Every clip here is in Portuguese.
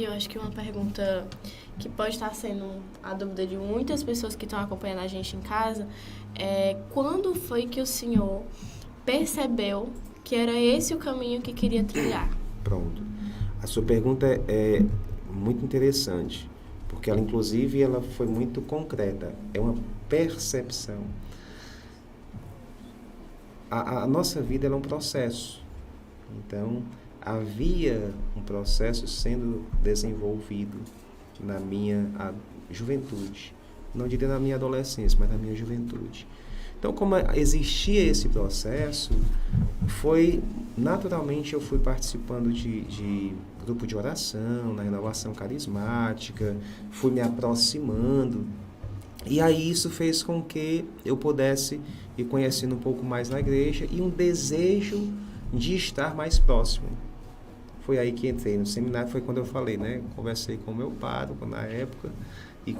E eu acho que uma pergunta que pode estar sendo a dúvida de muitas pessoas que estão acompanhando a gente em casa é quando foi que o senhor percebeu que era esse o caminho que queria trilhar? Pronto. A sua pergunta é muito interessante, porque ela, inclusive, ela foi muito concreta. É uma percepção. A nossa vida ela é um processo. Então, havia um processo sendo desenvolvido na minha juventude. Não diria na minha adolescência, mas na minha juventude. Então, como existia esse processo, naturalmente eu fui participando de grupo de oração, na renovação carismática, fui me aproximando. E aí isso fez com que eu pudesse ir conhecendo um pouco mais na igreja e um desejo de estar mais próximo. Foi aí que entrei no seminário, foi quando eu falei, né? Conversei com o meu pároco na época e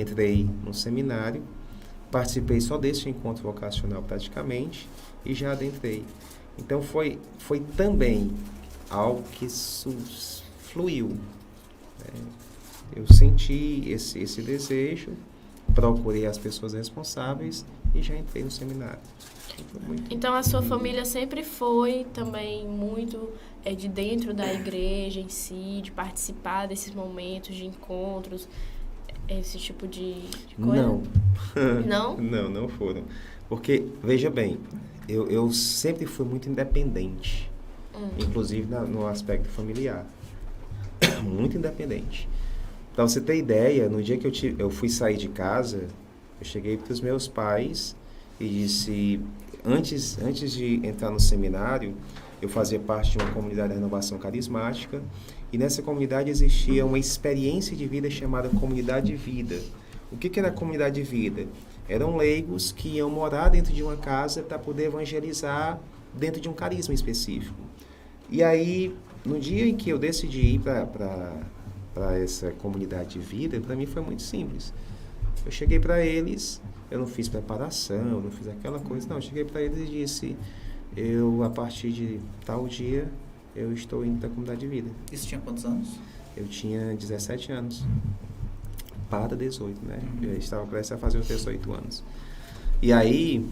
entrei no seminário, participei só desse encontro vocacional praticamente e já adentrei. Então foi também algo que fluiu. Né? Eu senti esse desejo, procurei as pessoas responsáveis e já entrei no seminário. Então a sua família sempre foi também muito de dentro da igreja em si, de participar desses momentos, de encontros, esse tipo de coisa? Não. Não? Não foram. Porque, veja bem, eu sempre fui muito independente, inclusive no aspecto familiar. Muito independente. Para você ter ideia, no dia que eu fui sair de casa, eu cheguei para os meus pais e disse, antes de entrar no seminário, eu fazia parte de uma comunidade de renovação carismática e nessa comunidade existia uma experiência de vida chamada Comunidade de Vida. O que era a Comunidade de Vida? Eram leigos que iam morar dentro de uma casa para poder evangelizar dentro de um carisma específico. E aí, no dia em que eu decidi ir para essa Comunidade de Vida, para mim foi muito simples. Eu cheguei para eles, eu não fiz preparação, não fiz aquela coisa, não. Eu cheguei para eles e disse, a partir de tal dia, eu estou indo para a Comunidade de Vida. Isso tinha quantos anos? Eu tinha 17 anos. Para 18, né? Eu estava prestes a fazer os 18 anos. E aí...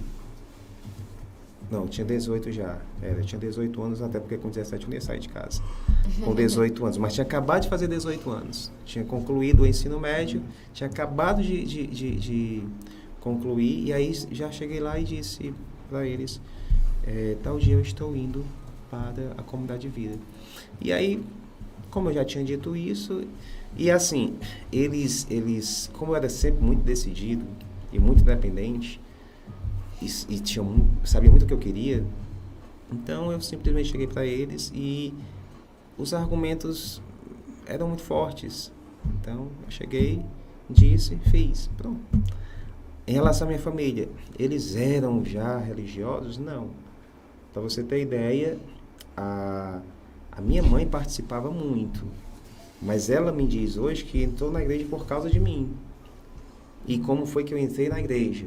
Não, eu tinha 18 já. Eu tinha 18 anos, até porque com 17 eu nem ia sair de casa. Com 18 anos. Mas tinha acabado de fazer 18 anos. Tinha concluído o ensino médio, tinha acabado de concluir, e aí já cheguei lá e disse para eles, tal dia eu estou indo para a Comunidade de Vida. E aí, como eu já tinha dito isso, e assim, eles como eu era sempre muito decidido e muito independente, e sabia muito o que eu queria, então eu simplesmente cheguei para eles e os argumentos eram muito fortes. Então eu cheguei, disse, fiz, pronto. Em relação à minha família, eles eram já religiosos? Não. Para você ter ideia, a minha mãe participava muito, mas ela me diz hoje que entrou na igreja por causa de mim. E como foi que eu entrei na igreja?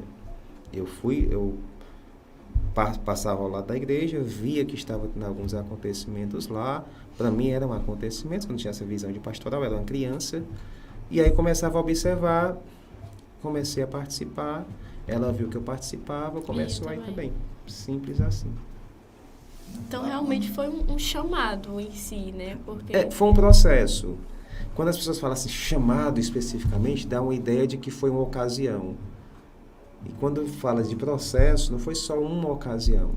Eu passava ao lado da igreja, via que estava tendo alguns acontecimentos lá. Para mim eram acontecimentos, eu não tinha essa visão de pastoral, eu era uma criança. E aí começava a observar, comecei a participar, ela viu que eu participava, começou aí também. Simples assim. Então realmente foi um chamado em si, né? Porque... foi um processo. Quando as pessoas falam assim, chamado especificamente, dá uma ideia de que foi uma ocasião. E quando fala de processo, não foi só uma ocasião.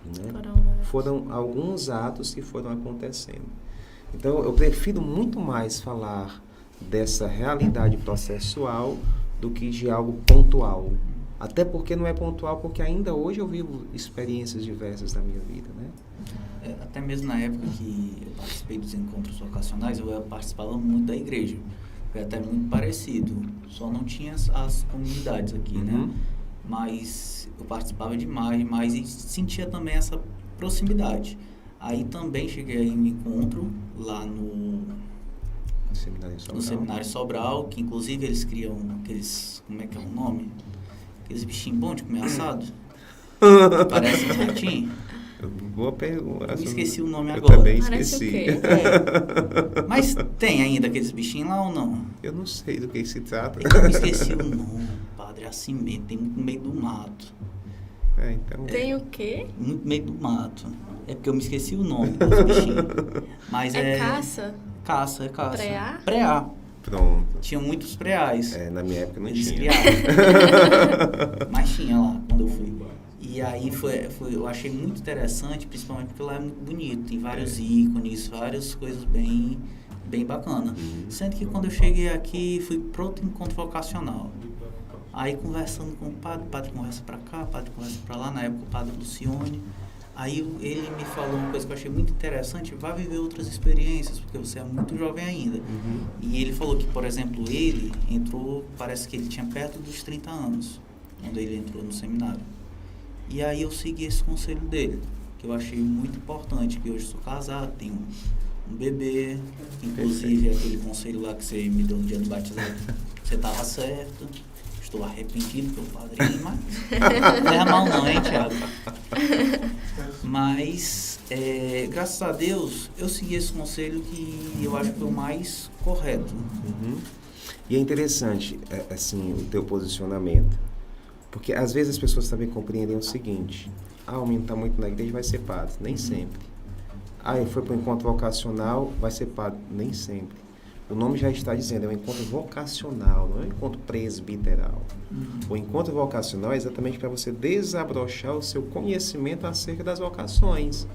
Né? Foram alguns atos que foram acontecendo. Então, eu prefiro muito mais falar dessa realidade processual do que de algo pontual. Até porque não é pontual, porque ainda hoje eu vivo experiências diversas na minha vida. Né? Até mesmo na época que eu participei dos encontros vocacionais, eu participava muito da igreja. Foi até muito parecido, só não tinha as comunidades aqui, né? Mas eu participava demais e sentia também essa proximidade. Aí também cheguei em um encontro lá no Seminário Sobral, que inclusive eles criam aqueles, como é que é o nome? Aqueles bichinhos bons de comer assado. Parece um ratinho. Boa pergunta. Eu me esqueci o nome eu agora. Também Parece esqueci. o quê? Mas tem ainda aqueles bichinhos lá ou não? Eu não sei do que se trata. Eu me esqueci o nome, padre. É assim mesmo, tem muito no meio do mato. Então... Tem o quê? Muito no meio do mato. É porque eu me esqueci o nome dos bichinhos. Mas É caça? Caça, é caça. Preá? Preá. Pronto. Tinha muitos preais. Na minha época não Eles tinha. criaram. Mas tinha lá, quando eu fui. E aí eu achei muito interessante, principalmente porque lá é muito bonito. Tem vários ícones, várias coisas bem bacanas. Sendo que quando eu cheguei aqui, fui para outro encontro vocacional. Aí conversando com o padre conversa para cá, o padre conversa para lá, na época o padre Lucione. Aí ele me falou uma coisa que eu achei muito interessante: vá viver outras experiências, porque você é muito jovem ainda. E ele falou que, por exemplo, ele entrou, parece que ele tinha perto dos 30 anos, quando ele entrou no seminário. E aí eu segui esse conselho dele, que eu achei muito importante, que hoje sou casado, tenho um bebê, inclusive aquele conselho lá que você me deu no dia do batizado, você estava certo. Estou arrependido pelo padrinho, mas não é mal não, hein, Thiago? Mas, graças a Deus, eu segui esse conselho que eu acho que foi o mais correto. E é interessante, assim, o teu posicionamento. Porque, às vezes, as pessoas também compreendem o seguinte: o menino está muito na igreja, vai ser padre. Nem sempre. Ele foi para o encontro vocacional, vai ser padre. Nem sempre. O nome já está dizendo, é um encontro vocacional, não é um encontro presbiteral. O encontro vocacional é exatamente para você desabrochar o seu conhecimento acerca das vocações.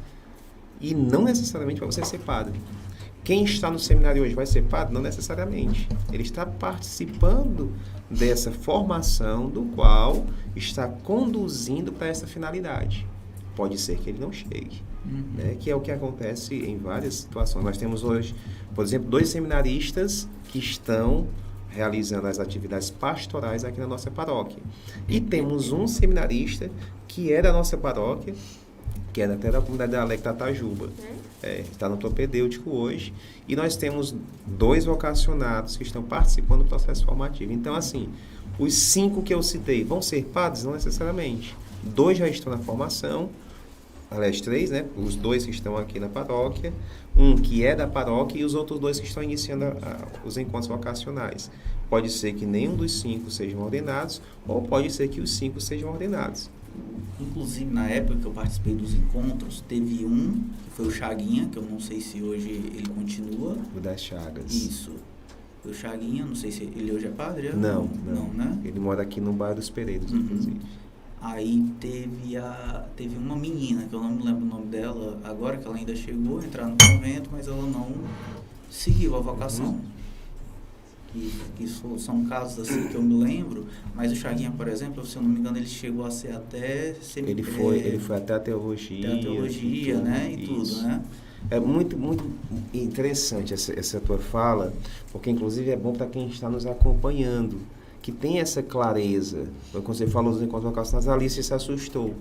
E não necessariamente para você ser padre. Quem está no seminário hoje vai ser padre? Não necessariamente. Ele está participando dessa formação do qual está conduzindo para essa finalidade. Pode ser que ele não chegue. Né? Que é o que acontece em várias situações. Nós temos hoje, por exemplo, 2 seminaristas que estão realizando as atividades pastorais aqui na nossa paróquia. E temos um seminarista que é da nossa paróquia, que é até da comunidade da Alegre Tatajuba. Está no propedêutico hoje. E nós temos 2 vocacionados que estão participando do processo formativo. Então, assim, os 5 que eu citei vão ser padres? Não necessariamente. 2 já estão na formação. Aliás, 3, né? Os 2 que estão aqui na paróquia, um que é da paróquia e os outros 2 que estão iniciando os encontros vocacionais. Pode ser que nenhum dos 5 sejam ordenados, ou pode ser que os 5 sejam ordenados. Inclusive, na época que eu participei dos encontros, teve um, que foi o Chaguinha, que eu não sei se hoje ele continua. O das Chagas. Isso. O Chaguinha, não sei se ele hoje é padre? Não, né? Ele mora aqui no bairro dos Pereiros, inclusive. Aí teve uma menina, que eu não me lembro o nome dela agora, que ela ainda chegou a entrar no convento, mas ela não seguiu a vocação. Que são casos assim que eu me lembro, mas o Chaguinha, por exemplo, se eu não me engano, ele chegou a ser até... Ele foi até a teologia. Até a teologia, né? E tudo, né? É muito, muito interessante essa tua fala, porque inclusive é bom para quem está nos acompanhando, que tem essa clareza. Quando você falou dos encontros vocacionais, a Alice se assustou.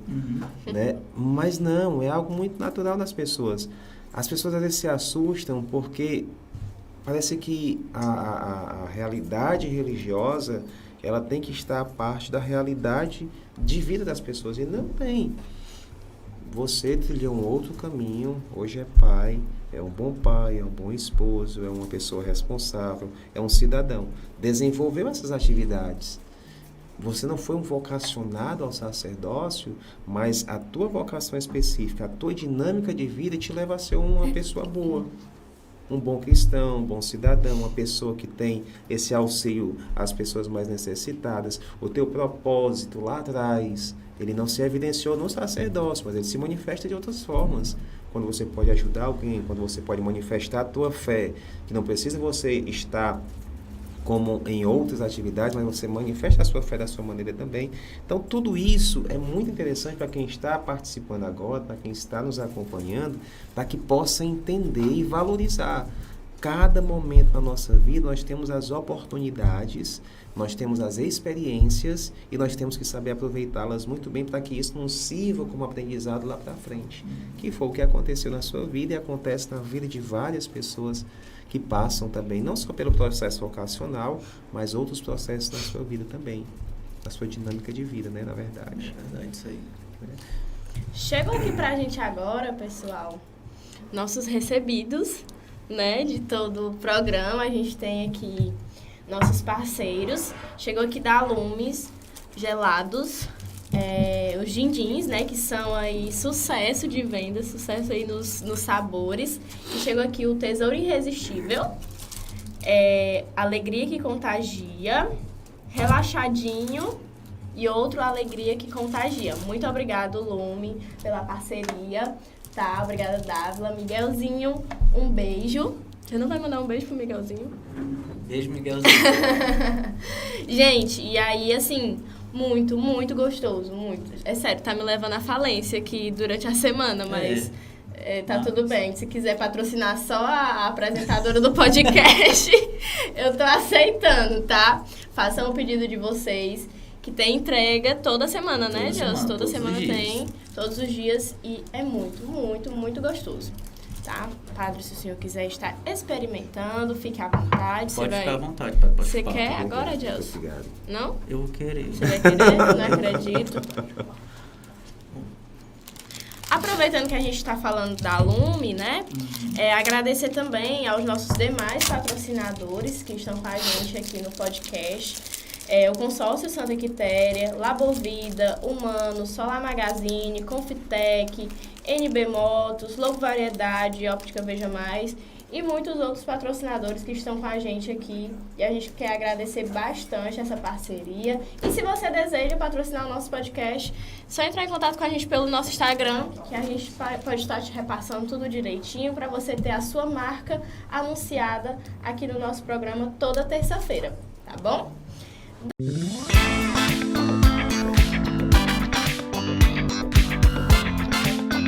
Né? Mas não, é algo muito natural nas pessoas. As pessoas às vezes se assustam porque parece que a realidade religiosa, ela tem que estar a parte da realidade de vida das pessoas. E não tem. Você trilhou um outro caminho, hoje é pai, é um bom esposo, é uma pessoa responsável, é um cidadão. Desenvolveu essas atividades. Você não foi um vocacionado ao sacerdócio, mas a tua vocação específica, a tua dinâmica de vida te leva a ser uma pessoa boa. Um bom cristão, um bom cidadão, uma pessoa que tem esse auxílio às pessoas mais necessitadas. O teu propósito lá atrás, ele não se evidenciou no sacerdócio, mas ele se manifesta de outras formas. Quando você pode ajudar alguém, quando você pode manifestar a tua fé, que não precisa você estar como em outras atividades, mas você manifesta a sua fé da sua maneira também. Então, tudo isso é muito interessante para quem está participando agora, para quem está nos acompanhando, para que possa entender e valorizar. Cada momento da nossa vida, nós temos as oportunidades, nós temos as experiências e nós temos que saber aproveitá-las muito bem para que isso nos sirva como aprendizado lá para frente. Que foi o que aconteceu na sua vida e acontece na vida de várias pessoas que passam também, não só pelo processo vocacional, mas outros processos na sua vida também, na sua dinâmica de vida, né, na verdade. É verdade, isso aí. Chegou aqui pra gente agora, pessoal, nossos recebidos, né, de todo o programa. A gente tem aqui nossos parceiros. Chegou aqui da Lumes, gelados, os dindins, né, que são aí sucesso de venda, sucesso aí nos sabores. E chegou aqui o Tesouro Irresistível, Alegria que Contagia, Relaxadinho e outro Alegria que Contagia. Muito obrigado, Lume, pela parceria, tá? Obrigada, Dávila. Miguelzinho, um beijo. Você não vai mandar um beijo pro Miguelzinho? Beijo, Miguelzinho. Gente, e aí, assim, muito, muito gostoso, muito. É sério, tá me levando à falência aqui durante a semana, mas tá tudo bem. Se quiser patrocinar só a apresentadora do podcast, eu tô aceitando, tá? Façam o pedido de vocês, que tem entrega toda semana, né, Deus? Toda semana tem, todos os dias, e é muito, muito, muito gostoso. Tá? Padre, se o senhor quiser estar experimentando, fique à vontade. Pode ficar à vontade para participar. Você quer agora, Deus? Obrigado. Não? Eu vou querer. Você vai querer? Não acredito. Aproveitando que a gente está falando da Lume, né? Agradecer também aos nossos demais patrocinadores que estão com a gente aqui no podcast. O Consórcio Santa Quitéria, Labovida, Humano, Solar Magazine, Confitec, NB Motos, Lobo Variedade, Óptica Veja Mais e muitos outros patrocinadores que estão com a gente aqui. E a gente quer agradecer bastante essa parceria. E se você deseja patrocinar o nosso podcast, só entrar em contato com a gente pelo nosso Instagram, que a gente pode estar te repassando tudo direitinho para você ter a sua marca anunciada aqui no nosso programa toda terça-feira, tá bom?